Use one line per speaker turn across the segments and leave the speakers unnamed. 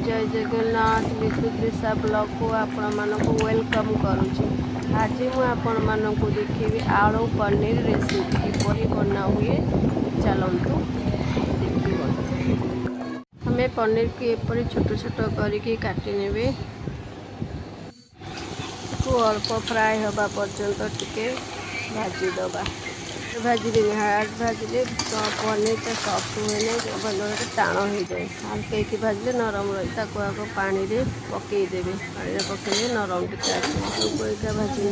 जय जगन्नाथ लिखु तृषा ब्लॉग को आपण मानक वेलकम करुँची। आज मु आपण मानक देखी आलू पनीर रेसिपी किपरि बना हुए चलतु देखिए। हमें पनीर की एपरी छोट छोट करके काटी नेबे को अल्प फ्राए हवा पर्यंत टिके भाजी दबा। भाजी हार्ड भाजले पनीर सफ्ट हुए भल टाण हो जाए। हल्के भाजले नरम रही आग पानी में पकईदेवे। पानी में पकईले नरम टिके आसका भाजी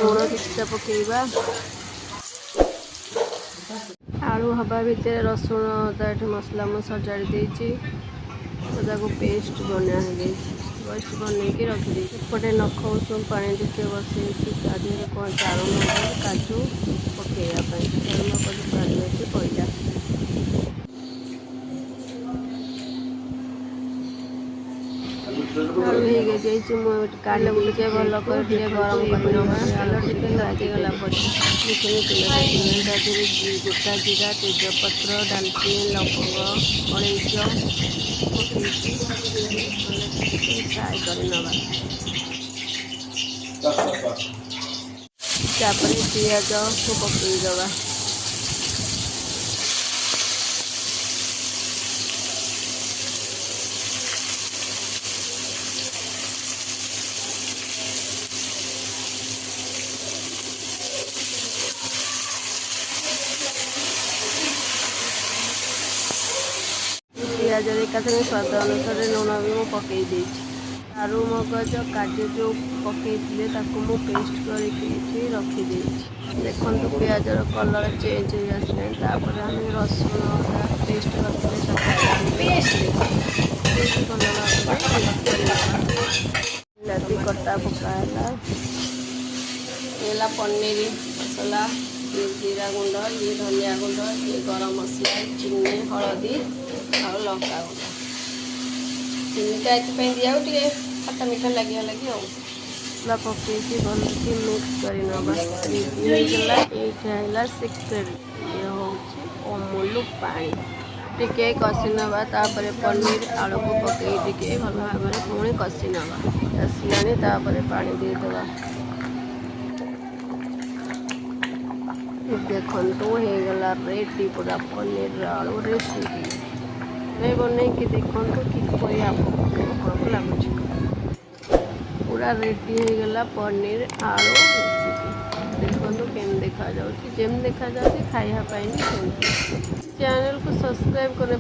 लुण किछटा पकईबा। आलू हवा भितर रसुण अदा मसला मुझे सजाड़ी देती पेस्ट बना पेस्ट बनईकि रखी एपटे नख उषुम पानी टिके बसई चारू मगर काजू पकईवाई चारू मगर पानी अच्छी पड़ा आलू हो काले टे भल कर गरम कर भाजीगला गोटा जीरा तेजपत्र डालचिनी लवंग अलैच फ्राए कर पियाज को पकईदबा। पियाज एकाथरे स्वाद अनुसार लुण भी मुझे पकई चारू मगज काजू जो पकई मु पेस्ट करके रखी देखो पियाजर कलर चेंज हो आसपर आम रसुण अदा पेस्ट बिलाती कटा पकाला पनीर मसला ये जीरा गुंड ये धनिया गुंड ये गरम मसला चीनी हलदी और लंका गुंड चीनीटा ये दिया खट्टा मीठा लगे लगे पकईकि भल कि मिक्स करगला सिक्रेट ये हूँ अमूल पानी टिके कषि नवा पनीर आलू को पकई टिके भल भाव में पुणी कषि नवा आसला पानी देदेवा। देखो होगला रेडी पूरा पनीर आलू रेसिपी मैं बनईकि देखो किपरि आपको लगुच पूरा रेडी होगला पनीर आलू रेसिपी। देखो केम देखा जाऊँ जेम देखा जाऊँ खाइबापी चैनल को सब्सक्राइब कर